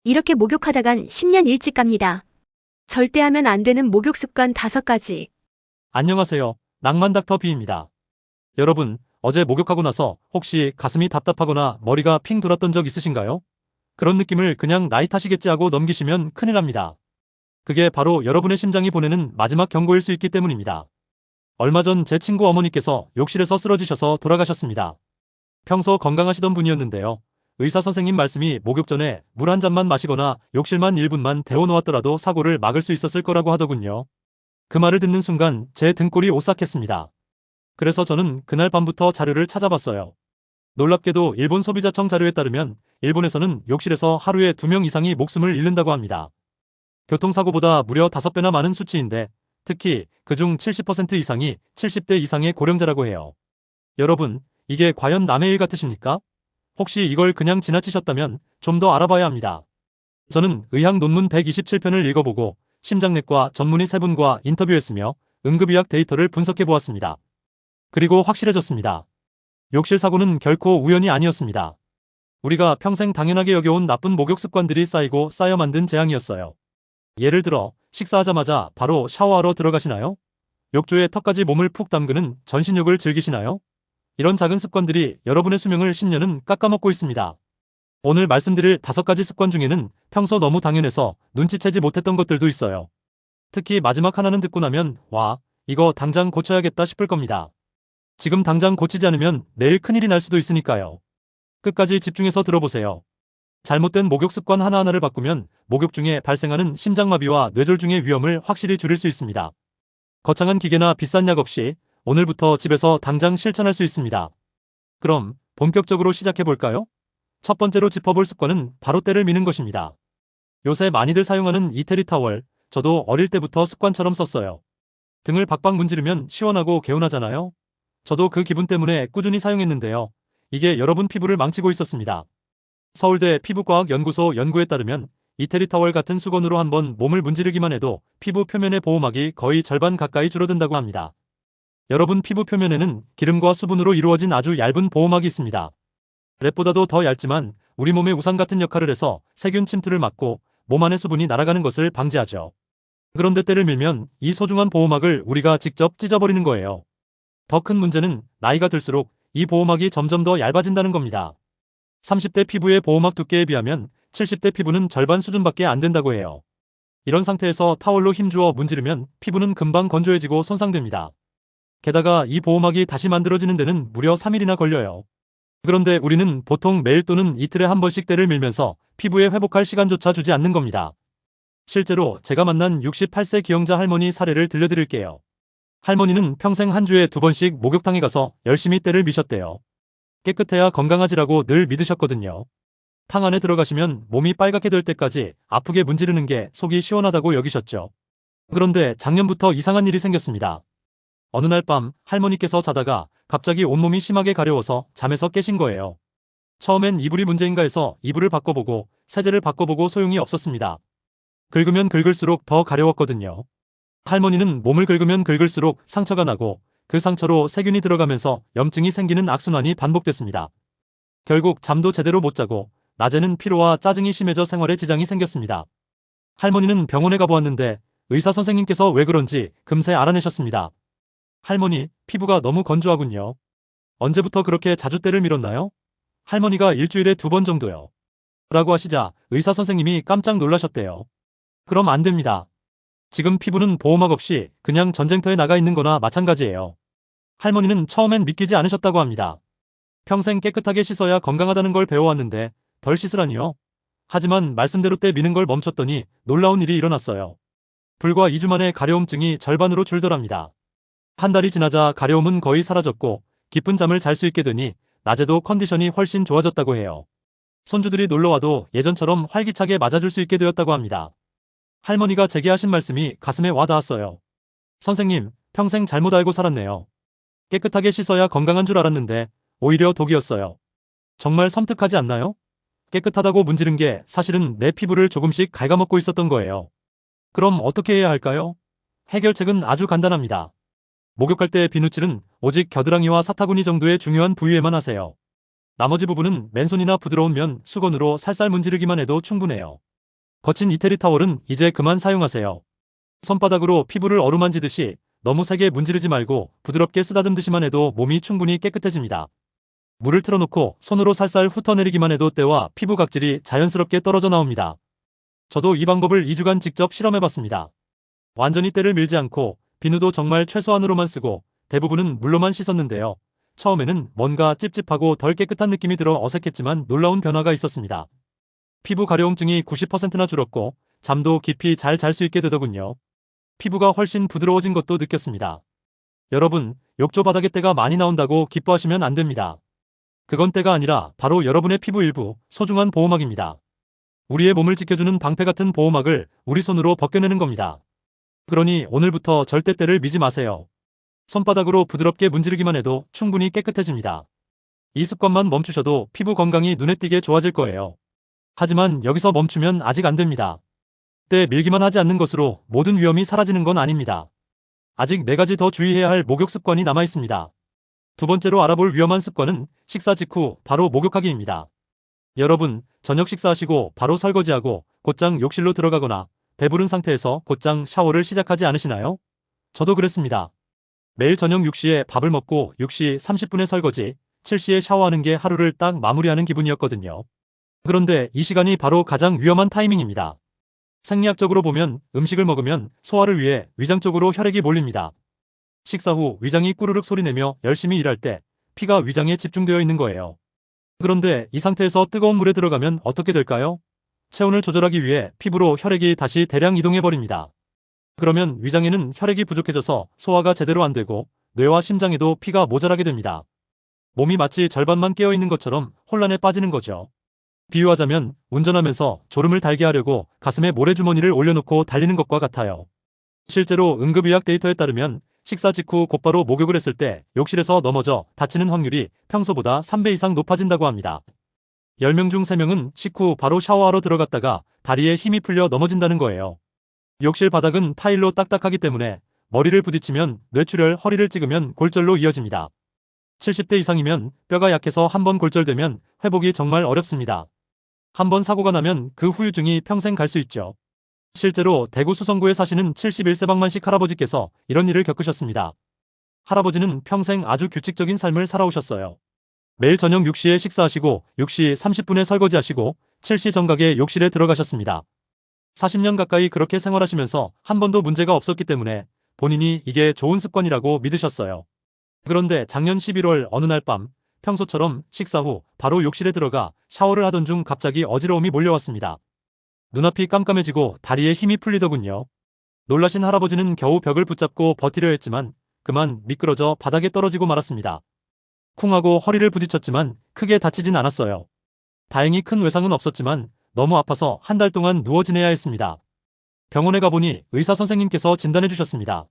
이렇게 목욕하다간 10년 일찍 갑니다. 절대 하면 안 되는 목욕 습관 5가지. 안녕하세요. 낭만 닥터 B입니다. 여러분, 어제 목욕하고 나서 혹시 가슴이 답답하거나 머리가 핑 돌았던 적 있으신가요? 그런 느낌을 그냥 나이 탓이겠지 하고 넘기시면 큰일 납니다. 그게 바로 여러분의 심장이 보내는 마지막 경고일 수 있기 때문입니다. 얼마 전 제 친구 어머니께서 욕실에서 쓰러지셔서 돌아가셨습니다. 평소 건강하시던 분이었는데요. 의사 선생님 말씀이 목욕 전에 물 한 잔만 마시거나 욕실만 1분만 데워놓았더라도 사고를 막을 수 있었을 거라고 하더군요. 그 말을 듣는 순간 제 등골이 오싹했습니다. 그래서 저는 그날 밤부터 자료를 찾아봤어요. 놀랍게도 일본 소비자청 자료에 따르면 일본에서는 욕실에서 하루에 2명 이상이 목숨을 잃는다고 합니다. 교통사고보다 무려 5배나 많은 수치인데 특히 그중 70% 이상이 70대 이상의 고령자라고 해요. 여러분, 이게 과연 남의 일 같으십니까? 혹시 이걸 그냥 지나치셨다면 좀 더 알아봐야 합니다. 저는 의학 논문 127편을 읽어보고 심장내과 전문의 3분과 인터뷰했으며 응급의학 데이터를 분석해보았습니다. 그리고 확실해졌습니다. 욕실 사고는 결코 우연이 아니었습니다. 우리가 평생 당연하게 여겨온 나쁜 목욕 습관들이 쌓이고 쌓여 만든 재앙이었어요. 예를 들어 식사하자마자 바로 샤워하러 들어가시나요? 욕조에 턱까지 몸을 푹 담그는 전신욕을 즐기시나요? 이런 작은 습관들이 여러분의 수명을 10년은 깎아먹고 있습니다. 오늘 말씀드릴 5가지 습관 중에는 평소 너무 당연해서 눈치채지 못했던 것들도 있어요. 특히 마지막 하나는 듣고 나면 와, 이거 당장 고쳐야겠다 싶을 겁니다. 지금 당장 고치지 않으면 내일 큰일이 날 수도 있으니까요. 끝까지 집중해서 들어보세요. 잘못된 목욕 습관 하나하나를 바꾸면 목욕 중에 발생하는 심장마비와 뇌졸중의 위험을 확실히 줄일 수 있습니다. 거창한 기계나 비싼 약 없이 오늘부터 집에서 당장 실천할 수 있습니다. 그럼 본격적으로 시작해볼까요? 첫 번째로 짚어볼 습관은 바로 때를 미는 것입니다. 요새 많이들 사용하는 이태리 타월, 저도 어릴 때부터 습관처럼 썼어요. 등을 박박 문지르면 시원하고 개운하잖아요. 저도 그 기분 때문에 꾸준히 사용했는데요. 이게 여러분 피부를 망치고 있었습니다. 서울대 피부과학연구소 연구에 따르면 이태리 타월 같은 수건으로 한번 몸을 문지르기만 해도 피부 표면의 보호막이 거의 절반 가까이 줄어든다고 합니다. 여러분 피부 표면에는 기름과 수분으로 이루어진 아주 얇은 보호막이 있습니다. 랩보다도 더 얇지만 우리 몸의 우산 같은 역할을 해서 세균 침투를 막고 몸 안의 수분이 날아가는 것을 방지하죠. 그런데 때를 밀면 이 소중한 보호막을 우리가 직접 찢어버리는 거예요. 더 큰 문제는 나이가 들수록 이 보호막이 점점 더 얇아진다는 겁니다. 30대 피부의 보호막 두께에 비하면 70대 피부는 절반 수준밖에 안 된다고 해요. 이런 상태에서 타월로 힘주어 문지르면 피부는 금방 건조해지고 손상됩니다. 게다가 이 보호막이 다시 만들어지는 데는 무려 3일이나 걸려요. 그런데 우리는 보통 매일 또는 이틀에 한 번씩 때를 밀면서 피부에 회복할 시간조차 주지 않는 겁니다. 실제로 제가 만난 68세 기형자 할머니 사례를 들려드릴게요. 할머니는 평생 한 주에 2번씩 목욕탕에 가서 열심히 때를 미셨대요. 깨끗해야 건강하지라고 늘 믿으셨거든요. 탕 안에 들어가시면 몸이 빨갛게 될 때까지 아프게 문지르는 게 속이 시원하다고 여기셨죠. 그런데 작년부터 이상한 일이 생겼습니다. 어느 날 밤 할머니께서 자다가 갑자기 온몸이 심하게 가려워서 잠에서 깨신 거예요. 처음엔 이불이 문제인가 해서 이불을 바꿔보고 세제를 바꿔보고 소용이 없었습니다. 긁으면 긁을수록 더 가려웠거든요. 할머니는 몸을 긁으면 긁을수록 상처가 나고 그 상처로 세균이 들어가면서 염증이 생기는 악순환이 반복됐습니다. 결국 잠도 제대로 못 자고 낮에는 피로와 짜증이 심해져 생활에 지장이 생겼습니다. 할머니는 병원에 가보았는데 의사 선생님께서 왜 그런지 금세 알아내셨습니다. 할머니, 피부가 너무 건조하군요. 언제부터 그렇게 자주 때를 밀었나요? 할머니가 일주일에 2번 정도요. 라고 하시자 의사 선생님이 깜짝 놀라셨대요. 그럼 안 됩니다. 지금 피부는 보호막 없이 그냥 전쟁터에 나가 있는 거나 마찬가지예요. 할머니는 처음엔 믿기지 않으셨다고 합니다. 평생 깨끗하게 씻어야 건강하다는 걸 배워왔는데 덜 씻으라니요? 하지만 말씀대로 때 미는 걸 멈췄더니 놀라운 일이 일어났어요. 불과 2주 만에 가려움증이 절반으로 줄더랍니다. 한 달이 지나자 가려움은 거의 사라졌고 깊은 잠을 잘 수 있게 되니 낮에도 컨디션이 훨씬 좋아졌다고 해요. 손주들이 놀러와도 예전처럼 활기차게 맞아줄 수 있게 되었다고 합니다. 할머니가 제게 하신 말씀이 가슴에 와 닿았어요. 선생님, 평생 잘못 알고 살았네요. 깨끗하게 씻어야 건강한 줄 알았는데 오히려 독이었어요. 정말 섬뜩하지 않나요? 깨끗하다고 문지른 게 사실은 내 피부를 조금씩 갉아먹고 있었던 거예요. 그럼 어떻게 해야 할까요? 해결책은 아주 간단합니다. 목욕할 때의 비누칠은 오직 겨드랑이와 사타구니 정도의 중요한 부위에만 하세요. 나머지 부분은 맨손이나 부드러운 면, 수건으로 살살 문지르기만 해도 충분해요. 거친 이태리 타월은 이제 그만 사용하세요. 손바닥으로 피부를 어루만지듯이 너무 세게 문지르지 말고 부드럽게 쓰다듬듯이만 해도 몸이 충분히 깨끗해집니다. 물을 틀어놓고 손으로 살살 훑어내리기만 해도 때와 피부 각질이 자연스럽게 떨어져 나옵니다. 저도 이 방법을 2주간 직접 실험해봤습니다. 완전히 때를 밀지 않고 비누도 정말 최소한으로만 쓰고 대부분은 물로만 씻었는데요. 처음에는 뭔가 찝찝하고 덜 깨끗한 느낌이 들어 어색했지만 놀라운 변화가 있었습니다. 피부 가려움증이 90%나 줄었고 잠도 깊이 잘 잘 수 있게 되더군요. 피부가 훨씬 부드러워진 것도 느꼈습니다. 여러분, 욕조 바닥에 때가 많이 나온다고 기뻐하시면 안 됩니다. 그건 때가 아니라 바로 여러분의 피부 일부 소중한 보호막입니다. 우리의 몸을 지켜주는 방패 같은 보호막을 우리 손으로 벗겨내는 겁니다. 그러니 오늘부터 절대 때를 미지 마세요. 손바닥으로 부드럽게 문지르기만 해도 충분히 깨끗해집니다. 이 습관만 멈추셔도 피부 건강이 눈에 띄게 좋아질 거예요. 하지만 여기서 멈추면 아직 안 됩니다. 때 밀기만 하지 않는 것으로 모든 위험이 사라지는 건 아닙니다. 아직 4가지 더 주의해야 할 목욕 습관이 남아 있습니다. 두 번째로 알아볼 위험한 습관은 식사 직후 바로 목욕하기입니다. 여러분, 저녁 식사하시고 바로 설거지하고 곧장 욕실로 들어가거나 배부른 상태에서 곧장 샤워를 시작하지 않으시나요? 저도 그랬습니다. 매일 저녁 6시에 밥을 먹고 6시 30분에 설거지, 7시에 샤워하는 게 하루를 딱 마무리하는 기분이었거든요. 그런데 이 시간이 바로 가장 위험한 타이밍입니다. 생리학적으로 보면 음식을 먹으면 소화를 위해 위장 쪽으로 혈액이 몰립니다. 식사 후 위장이 꾸르륵 소리내며 열심히 일할 때 피가 위장에 집중되어 있는 거예요. 그런데 이 상태에서 뜨거운 물에 들어가면 어떻게 될까요? 체온을 조절하기 위해 피부로 혈액이 다시 대량 이동해버립니다. 그러면 위장에는 혈액이 부족해져서 소화가 제대로 안 되고 뇌와 심장에도 피가 모자라게 됩니다. 몸이 마치 절반만 깨어있는 것처럼 혼란에 빠지는 거죠. 비유하자면 운전하면서 졸음을 달게 하려고 가슴에 모래주머니를 올려놓고 달리는 것과 같아요. 실제로 응급의학 데이터에 따르면 식사 직후 곧바로 목욕을 했을 때 욕실에서 넘어져 다치는 확률이 평소보다 3배 이상 높아진다고 합니다. 10명 중 3명은 식후 바로 샤워하러 들어갔다가 다리에 힘이 풀려 넘어진다는 거예요. 욕실 바닥은 타일로 딱딱하기 때문에 머리를 부딪히면 뇌출혈, 허리를 찍으면 골절로 이어집니다. 70대 이상이면 뼈가 약해서 한번 골절되면 회복이 정말 어렵습니다. 한번 사고가 나면 그 후유증이 평생 갈 수 있죠. 실제로 대구 수성구에 사시는 71세 박만식 할아버지께서 이런 일을 겪으셨습니다. 할아버지는 평생 아주 규칙적인 삶을 살아오셨어요. 매일 저녁 6시에 식사하시고 6시 30분에 설거지하시고 7시 정각에 욕실에 들어가셨습니다. 40년 가까이 그렇게 생활하시면서 한 번도 문제가 없었기 때문에 본인이 이게 좋은 습관이라고 믿으셨어요. 그런데 작년 11월 어느 날 밤 평소처럼 식사 후 바로 욕실에 들어가 샤워를 하던 중 갑자기 어지러움이 몰려왔습니다. 눈앞이 깜깜해지고 다리에 힘이 풀리더군요. 놀라신 할아버지는 겨우 벽을 붙잡고 버티려 했지만 그만 미끄러져 바닥에 떨어지고 말았습니다. 쿵 하고 허리를 부딪혔지만 크게 다치진 않았어요. 다행히 큰 외상은 없었지만 너무 아파서 한 달 동안 누워 지내야 했습니다. 병원에 가보니 의사 선생님께서 진단해 주셨습니다.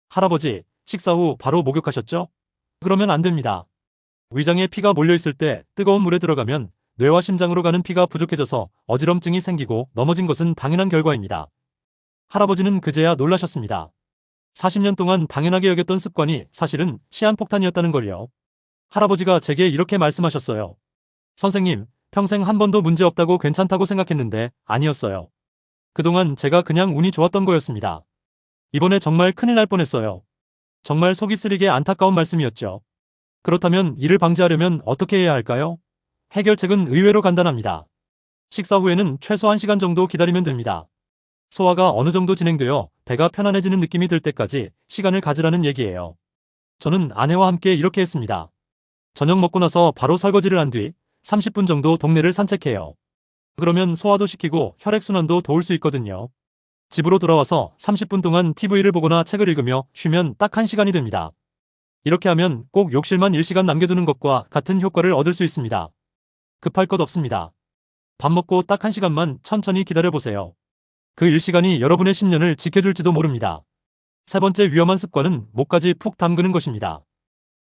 할아버지, 식사 후 바로 목욕하셨죠? 그러면 안 됩니다. 위장에 피가 몰려있을 때 뜨거운 물에 들어가면 뇌와 심장으로 가는 피가 부족해져서 어지럼증이 생기고 넘어진 것은 당연한 결과입니다. 할아버지는 그제야 놀라셨습니다. 40년 동안 당연하게 여겼던 습관이 사실은 시한폭탄이었다는 걸요. 할아버지가 제게 이렇게 말씀하셨어요. 선생님, 평생 한 번도 문제 없다고 괜찮다고 생각했는데 아니었어요. 그동안 제가 그냥 운이 좋았던 거였습니다. 이번에 정말 큰일 날 뻔했어요. 정말 속이 쓰리게 안타까운 말씀이었죠. 그렇다면 이를 방지하려면 어떻게 해야 할까요? 해결책은 의외로 간단합니다. 식사 후에는 최소 1시간 정도 기다리면 됩니다. 소화가 어느 정도 진행되어 배가 편안해지는 느낌이 들 때까지 시간을 가지라는 얘기예요. 저는 아내와 함께 이렇게 했습니다. 저녁 먹고 나서 바로 설거지를 한 뒤 30분 정도 동네를 산책해요. 그러면 소화도 시키고 혈액순환도 도울 수 있거든요. 집으로 돌아와서 30분 동안 TV를 보거나 책을 읽으며 쉬면 딱 1시간이 됩니다. 이렇게 하면 꼭 욕실만 1시간 남겨두는 것과 같은 효과를 얻을 수 있습니다. 급할 것 없습니다. 밥 먹고 딱 1시간만 천천히 기다려보세요. 그 1시간이 여러분의 10년을 지켜줄지도 모릅니다. 세 번째 위험한 습관은 목까지 푹 담그는 것입니다.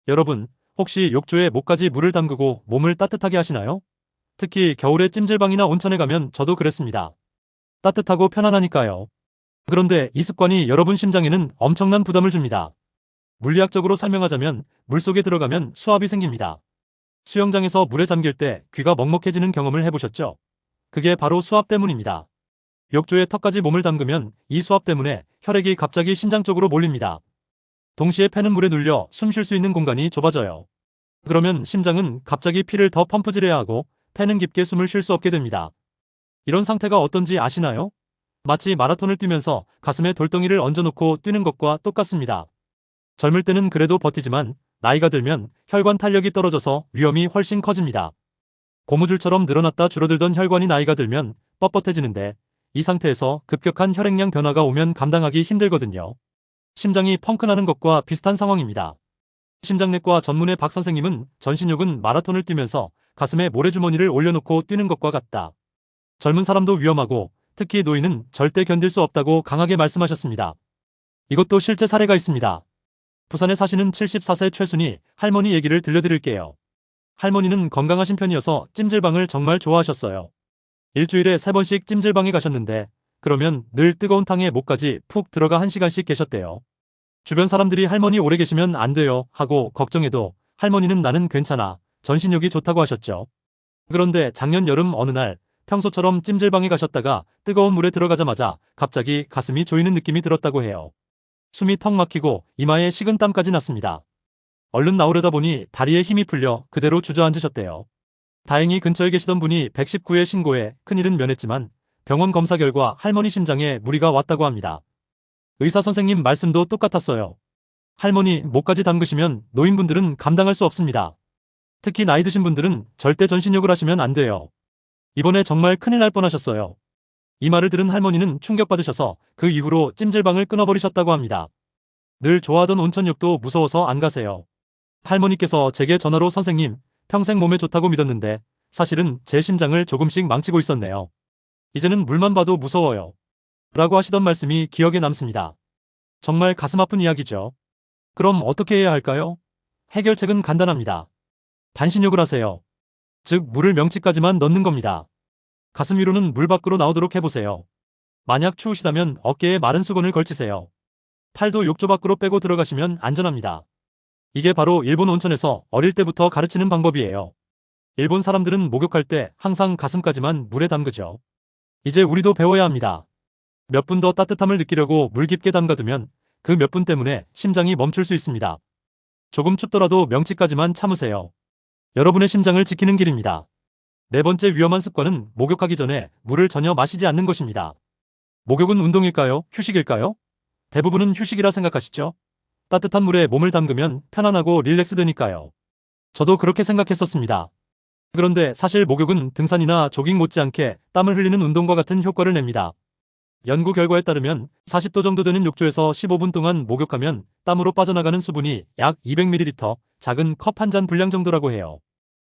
여러분, 혹시 욕조에 목까지 물을 담그고 몸을 따뜻하게 하시나요? 특히 겨울에 찜질방이나 온천에 가면 저도 그랬습니다. 따뜻하고 편안하니까요. 그런데 이 습관이 여러분 심장에는 엄청난 부담을 줍니다. 물리학적으로 설명하자면 물속에 들어가면 수압이 생깁니다. 수영장에서 물에 잠길 때 귀가 먹먹해지는 경험을 해보셨죠? 그게 바로 수압 때문입니다. 욕조에 턱까지 몸을 담그면 이 수압 때문에 혈액이 갑자기 심장 쪽으로 몰립니다. 동시에 폐는 물에 눌려 숨 쉴 수 있는 공간이 좁아져요. 그러면 심장은 갑자기 피를 더 펌프질해야 하고 폐는 깊게 숨을 쉴 수 없게 됩니다. 이런 상태가 어떤지 아시나요? 마치 마라톤을 뛰면서 가슴에 돌덩이를 얹어놓고 뛰는 것과 똑같습니다. 젊을 때는 그래도 버티지만 나이가 들면 혈관 탄력이 떨어져서 위험이 훨씬 커집니다. 고무줄처럼 늘어났다 줄어들던 혈관이 나이가 들면 뻣뻣해지는데 이 상태에서 급격한 혈액량 변화가 오면 감당하기 힘들거든요. 심장이 펑크나는 것과 비슷한 상황입니다. 심장내과 전문의 박 선생님은 전신욕은 마라톤을 뛰면서 가슴에 모래주머니를 올려놓고 뛰는 것과 같다. 젊은 사람도 위험하고 특히 노인은 절대 견딜 수 없다고 강하게 말씀하셨습니다. 이것도 실제 사례가 있습니다. 부산에 사시는 74세 최순희 할머니 얘기를 들려드릴게요. 할머니는 건강하신 편이어서 찜질방을 정말 좋아하셨어요. 일주일에 3번씩 찜질방에 가셨는데 그러면 늘 뜨거운 탕에 목까지 푹 들어가 1시간씩 계셨대요. 주변 사람들이 할머니 오래 계시면 안 돼요 하고 걱정해도 할머니는 나는 괜찮아, 전신욕이 좋다고 하셨죠. 그런데 작년 여름 어느 날 평소처럼 찜질방에 가셨다가 뜨거운 물에 들어가자마자 갑자기 가슴이 조이는 느낌이 들었다고 해요. 숨이 턱 막히고 이마에 식은땀까지 났습니다. 얼른 나오려다 보니 다리에 힘이 풀려 그대로 주저앉으셨대요. 다행히 근처에 계시던 분이 119에 신고해 큰일은 면했지만 병원 검사 결과 할머니 심장에 무리가 왔다고 합니다. 의사 선생님 말씀도 똑같았어요. 할머니 목까지 담그시면 노인분들은 감당할 수 없습니다. 특히 나이 드신 분들은 절대 전신욕을 하시면 안 돼요. 이번에 정말 큰일 날 뻔하셨어요. 이 말을 들은 할머니는 충격받으셔서 그 이후로 찜질방을 끊어버리셨다고 합니다. 늘 좋아하던 온천욕도 무서워서 안 가세요. 할머니께서 제게 전화로 선생님, 평생 몸에 좋다고 믿었는데 사실은 제 심장을 조금씩 망치고 있었네요. 이제는 물만 봐도 무서워요. 라고 하시던 말씀이 기억에 남습니다. 정말 가슴 아픈 이야기죠. 그럼 어떻게 해야 할까요? 해결책은 간단합니다. 반신욕을 하세요. 즉 물을 명치까지만 넣는 겁니다. 가슴 위로는 물 밖으로 나오도록 해보세요. 만약 추우시다면 어깨에 마른 수건을 걸치세요. 팔도 욕조 밖으로 빼고 들어가시면 안전합니다. 이게 바로 일본 온천에서 어릴 때부터 가르치는 방법이에요. 일본 사람들은 목욕할 때 항상 가슴까지만 물에 담그죠. 이제 우리도 배워야 합니다. 몇 분 더 따뜻함을 느끼려고 물 깊게 담가두면 그 몇 분 때문에 심장이 멈출 수 있습니다. 조금 춥더라도 명치까지만 참으세요. 여러분의 심장을 지키는 길입니다. 네 번째 위험한 습관은 목욕하기 전에 물을 전혀 마시지 않는 것입니다. 목욕은 운동일까요? 휴식일까요? 대부분은 휴식이라 생각하시죠? 따뜻한 물에 몸을 담그면 편안하고 릴렉스 되니까요. 저도 그렇게 생각했었습니다. 그런데 사실 목욕은 등산이나 조깅 못지않게 땀을 흘리는 운동과 같은 효과를 냅니다. 연구 결과에 따르면 40도 정도 되는 욕조에서 15분 동안 목욕하면 땀으로 빠져나가는 수분이 약 200ml, 작은 컵 한 잔 분량 정도라고 해요.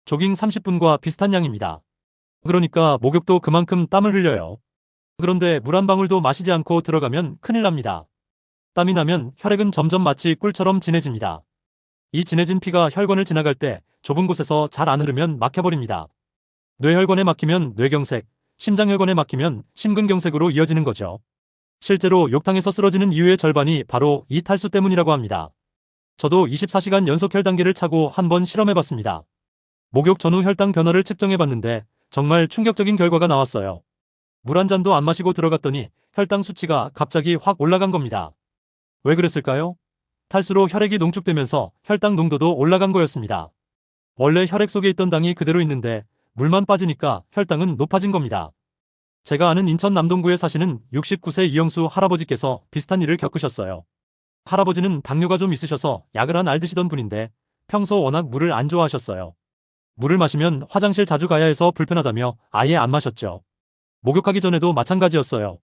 조깅 30분과 비슷한 양입니다. 그러니까 목욕도 그만큼 땀을 흘려요. 그런데 물 한 방울도 마시지 않고 들어가면 큰일 납니다. 땀이 나면 혈액은 점점 마치 꿀처럼 진해집니다. 이 진해진 피가 혈관을 지나갈 때 좁은 곳에서 잘 안 흐르면 막혀버립니다. 뇌혈관에 막히면 뇌경색, 심장혈관에 막히면 심근경색으로 이어지는 거죠. 실제로 욕탕에서 쓰러지는 이유의 절반이 바로 이 탈수 때문이라고 합니다. 저도 24시간 연속 혈당계를 차고 한번 실험해봤습니다. 목욕 전후 혈당 변화를 측정해봤는데 정말 충격적인 결과가 나왔어요. 물 한 잔도 안 마시고 들어갔더니 혈당 수치가 갑자기 확 올라간 겁니다. 왜 그랬을까요? 탈수로 혈액이 농축되면서 혈당 농도도 올라간 거였습니다. 원래 혈액 속에 있던 당이 그대로 있는데 물만 빠지니까 혈당은 높아진 겁니다. 제가 아는 인천 남동구에 사시는 69세 이영수 할아버지께서 비슷한 일을 겪으셨어요. 할아버지는 당뇨가 좀 있으셔서 약을 한 알 드시던 분인데 평소 워낙 물을 안 좋아하셨어요. 물을 마시면 화장실 자주 가야 해서 불편하다며 아예 안 마셨죠. 목욕하기 전에도 마찬가지였어요.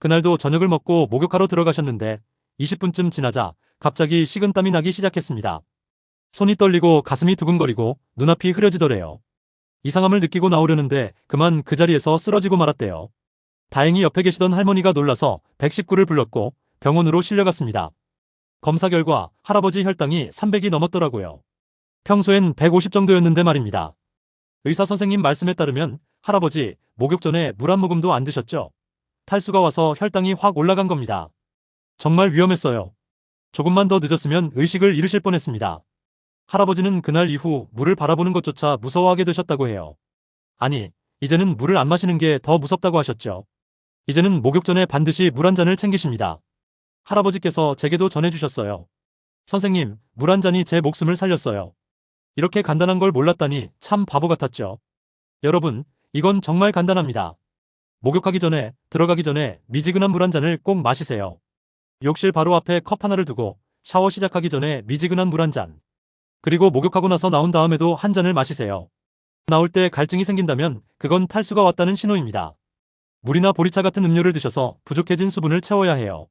그날도 저녁을 먹고 목욕하러 들어가셨는데 20분쯤 지나자 갑자기 식은땀이 나기 시작했습니다. 손이 떨리고 가슴이 두근거리고 눈앞이 흐려지더래요. 이상함을 느끼고 나오려는데 그만 그 자리에서 쓰러지고 말았대요. 다행히 옆에 계시던 할머니가 놀라서 119를 불렀고 병원으로 실려갔습니다. 검사 결과 할아버지 혈당이 300이 넘었더라고요. 평소엔 150 정도였는데 말입니다. 의사 선생님 말씀에 따르면 할아버지 목욕 전에 물 한 모금도 안 드셨죠? 탈수가 와서 혈당이 확 올라간 겁니다. 정말 위험했어요. 조금만 더 늦었으면 의식을 잃으실 뻔했습니다. 할아버지는 그날 이후 물을 바라보는 것조차 무서워하게 되셨다고 해요. 아니, 이제는 물을 안 마시는 게 더 무섭다고 하셨죠. 이제는 목욕 전에 반드시 물 한 잔을 챙기십니다. 할아버지께서 제게도 전해주셨어요. 선생님, 물 한 잔이 제 목숨을 살렸어요. 이렇게 간단한 걸 몰랐다니 참 바보 같았죠. 여러분, 이건 정말 간단합니다. 목욕하기 전에, 들어가기 전에 미지근한 물 한 잔을 꼭 마시세요. 욕실 바로 앞에 컵 하나를 두고 샤워 시작하기 전에 미지근한 물 한 잔. 그리고 목욕하고 나서 나온 다음에도 한 잔을 마시세요. 나올 때 갈증이 생긴다면 그건 탈수가 왔다는 신호입니다. 물이나 보리차 같은 음료를 드셔서 부족해진 수분을 채워야 해요.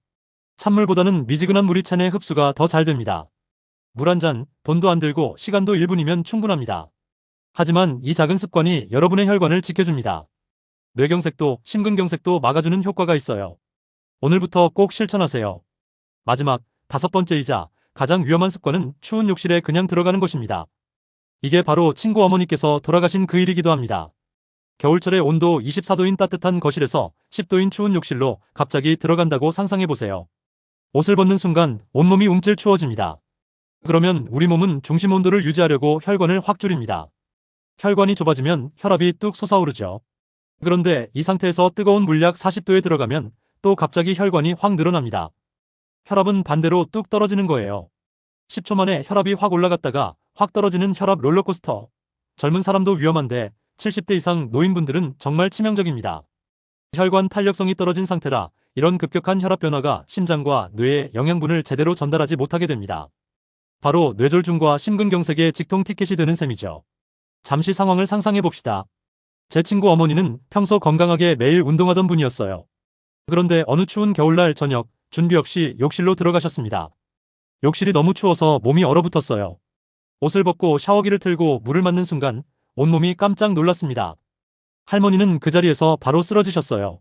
찬물보다는 미지근한 물이 체내 흡수가 더 잘 됩니다. 물 한 잔, 돈도 안 들고 시간도 1분이면 충분합니다. 하지만 이 작은 습관이 여러분의 혈관을 지켜줍니다. 뇌경색도 심근경색도 막아주는 효과가 있어요. 오늘부터 꼭 실천하세요. 마지막, 5번째이자 가장 위험한 습관은 추운 욕실에 그냥 들어가는 것입니다. 이게 바로 친구 어머니께서 돌아가신 그 일이기도 합니다. 겨울철에 온도 24도인 따뜻한 거실에서 10도인 추운 욕실로 갑자기 들어간다고 상상해보세요. 옷을 벗는 순간 온몸이 움찔 추워집니다. 그러면 우리 몸은 중심 온도를 유지하려고 혈관을 확 줄입니다. 혈관이 좁아지면 혈압이 뚝 솟아오르죠. 그런데 이 상태에서 뜨거운 물 약 40도에 들어가면 또 갑자기 혈관이 확 늘어납니다. 혈압은 반대로 뚝 떨어지는 거예요. 10초 만에 혈압이 확 올라갔다가 확 떨어지는 혈압 롤러코스터. 젊은 사람도 위험한데 70대 이상 노인분들은 정말 치명적입니다. 혈관 탄력성이 떨어진 상태라 이런 급격한 혈압 변화가 심장과 뇌에 영양분을 제대로 전달하지 못하게 됩니다. 바로 뇌졸중과 심근경색의 직통 티켓이 되는 셈이죠. 잠시 상황을 상상해 봅시다. 제 친구 어머니는 평소 건강하게 매일 운동하던 분이었어요. 그런데 어느 추운 겨울날 저녁, 준비 없이 욕실로 들어가셨습니다. 욕실이 너무 추워서 몸이 얼어붙었어요. 옷을 벗고 샤워기를 틀고 물을 맞는 순간 온몸이 깜짝 놀랐습니다. 할머니는 그 자리에서 바로 쓰러지셨어요.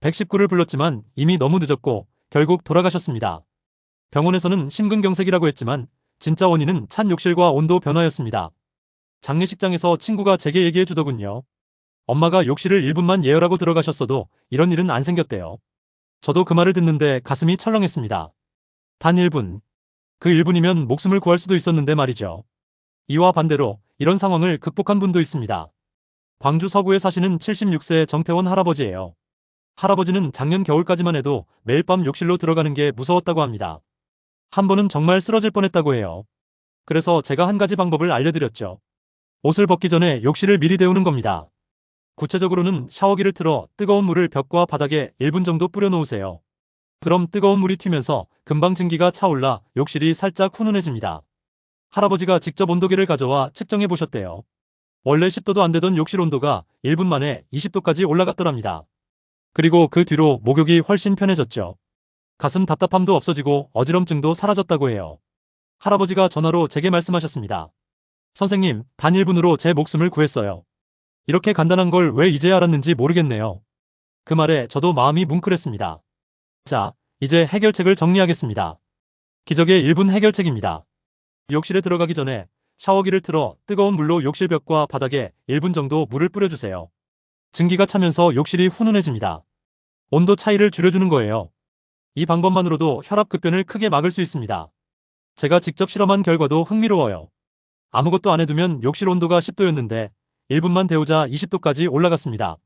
119를 불렀지만 이미 너무 늦었고 결국 돌아가셨습니다. 병원에서는 심근경색이라고 했지만 진짜 원인은 찬 욕실과 온도 변화였습니다. 장례식장에서 친구가 제게 얘기해 주더군요. 엄마가 욕실을 1분만 예열하고 들어가셨어도 이런 일은 안 생겼대요. 저도 그 말을 듣는데 가슴이 철렁했습니다. 단 1분. 그 1분이면 목숨을 구할 수도 있었는데 말이죠. 이와 반대로 이런 상황을 극복한 분도 있습니다. 광주 서구에 사시는 76세 정태원 할아버지예요. 할아버지는 작년 겨울까지만 해도 매일 밤 욕실로 들어가는 게 무서웠다고 합니다. 한 번은 정말 쓰러질 뻔했다고 해요. 그래서 제가 한 가지 방법을 알려드렸죠. 옷을 벗기 전에 욕실을 미리 데우는 겁니다. 구체적으로는 샤워기를 틀어 뜨거운 물을 벽과 바닥에 1분 정도 뿌려 놓으세요. 그럼 뜨거운 물이 튀면서 금방 증기가 차올라 욕실이 살짝 훈훈해집니다. 할아버지가 직접 온도계를 가져와 측정해 보셨대요. 원래 10도도 안 되던 욕실 온도가 1분 만에 20도까지 올라갔더랍니다. 그리고 그 뒤로 목욕이 훨씬 편해졌죠. 가슴 답답함도 없어지고 어지럼증도 사라졌다고 해요. 할아버지가 전화로 제게 말씀하셨습니다. 선생님, 단 1분으로 제 목숨을 구했어요. 이렇게 간단한 걸 왜 이제야 알았는지 모르겠네요. 그 말에 저도 마음이 뭉클했습니다. 자, 이제 해결책을 정리하겠습니다. 기적의 1분 해결책입니다. 욕실에 들어가기 전에 샤워기를 틀어 뜨거운 물로 욕실 벽과 바닥에 1분 정도 물을 뿌려주세요. 증기가 차면서 욕실이 훈훈해집니다. 온도 차이를 줄여주는 거예요. 이 방법만으로도 혈압 급변을 크게 막을 수 있습니다. 제가 직접 실험한 결과도 흥미로워요. 아무것도 안 해두면 욕실 온도가 10도였는데 1분만 데우자 20도까지 올라갔습니다.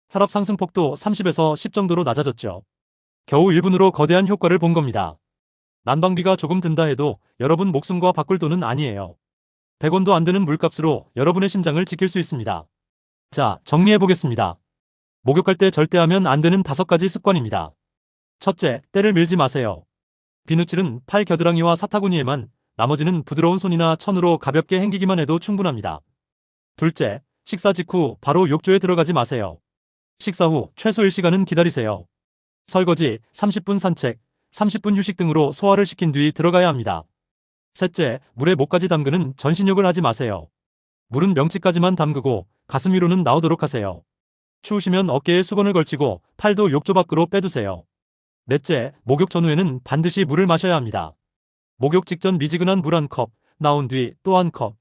혈압 상승폭도 30에서 10 정도로 낮아졌죠. 겨우 1분으로 거대한 효과를 본 겁니다. 난방비가 조금 든다 해도 여러분 목숨과 바꿀 돈은 아니에요. 100원도 안 되는 물값으로 여러분의 심장을 지킬 수 있습니다. 자, 정리해보겠습니다. 목욕할 때 절대 하면 안 되는 5가지 습관입니다. 첫째, 때를 밀지 마세요. 비누칠은 팔 겨드랑이와 사타구니에만, 나머지는 부드러운 손이나 천으로 가볍게 헹기기만 해도 충분합니다. 둘째, 식사 직후 바로 욕조에 들어가지 마세요. 식사 후 최소 1시간은 기다리세요. 설거지, 30분 산책, 30분 휴식 등으로 소화를 시킨 뒤 들어가야 합니다. 셋째, 물에 목까지 담그는 전신욕을 하지 마세요. 물은 명치까지만 담그고 가슴 위로는 나오도록 하세요. 추우시면 어깨에 수건을 걸치고 팔도 욕조 밖으로 빼두세요. 넷째, 목욕 전후에는 반드시 물을 마셔야 합니다. 목욕 직전 미지근한 물 1컵, 나온 뒤 또 1컵.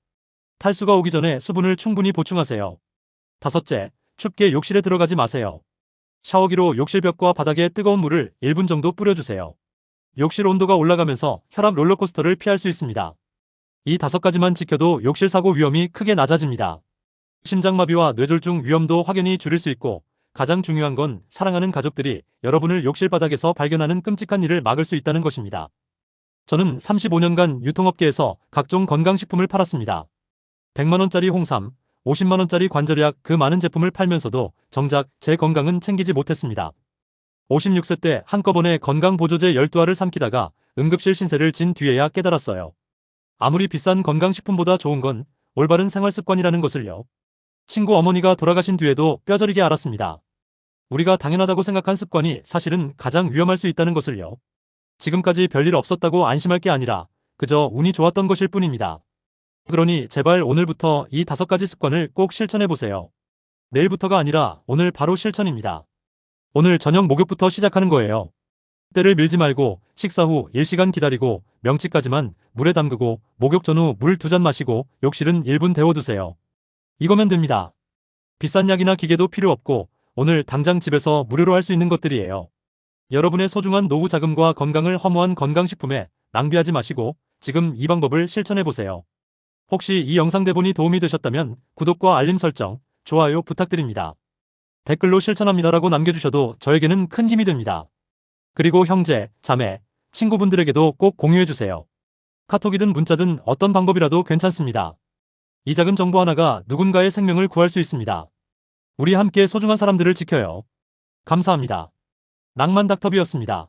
탈수가 오기 전에 수분을 충분히 보충하세요. 다섯째, 춥게 욕실에 들어가지 마세요. 샤워기로 욕실 벽과 바닥에 뜨거운 물을 1분 정도 뿌려주세요. 욕실 온도가 올라가면서 혈압 롤러코스터를 피할 수 있습니다. 이 5가지만 지켜도 욕실 사고 위험이 크게 낮아집니다. 심장마비와 뇌졸중 위험도 확연히 줄일 수 있고 가장 중요한 건 사랑하는 가족들이 여러분을 욕실 바닥에서 발견하는 끔찍한 일을 막을 수 있다는 것입니다. 저는 35년간 유통업계에서 각종 건강식품을 팔았습니다. 100만원짜리 홍삼, 50만원짜리 관절약 그 많은 제품을 팔면서도 정작 제 건강은 챙기지 못했습니다. 56세 때 한꺼번에 건강보조제 12알을 삼키다가 응급실 신세를 진 뒤에야 깨달았어요. 아무리 비싼 건강식품보다 좋은 건 올바른 생활습관이라는 것을요. 친구 어머니가 돌아가신 뒤에도 뼈저리게 알았습니다. 우리가 당연하다고 생각한 습관이 사실은 가장 위험할 수 있다는 것을요. 지금까지 별일 없었다고 안심할 게 아니라 그저 운이 좋았던 것일 뿐입니다. 그러니 제발 오늘부터 이 5가지 습관을 꼭 실천해보세요. 내일부터가 아니라 오늘 바로 실천입니다. 오늘 저녁 목욕부터 시작하는 거예요. 때를 밀지 말고 식사 후 1시간 기다리고 명치까지만 물에 담그고 목욕 전후 물 2잔 마시고 욕실은 1분 데워두세요. 이거면 됩니다. 비싼 약이나 기계도 필요 없고 오늘 당장 집에서 무료로 할 수 있는 것들이에요. 여러분의 소중한 노후 자금과 건강을 허무한 건강식품에 낭비하지 마시고 지금 이 방법을 실천해보세요. 혹시 이 영상 대본이 도움이 되셨다면 구독과 알림 설정, 좋아요 부탁드립니다. 댓글로 실천합니다라고 남겨주셔도 저에게는 큰 힘이 됩니다. 그리고 형제, 자매, 친구분들에게도 꼭 공유해주세요. 카톡이든 문자든 어떤 방법이라도 괜찮습니다. 이 작은 정보 하나가 누군가의 생명을 구할 수 있습니다. 우리 함께 소중한 사람들을 지켜요. 감사합니다. 낭만 닥터비였습니다.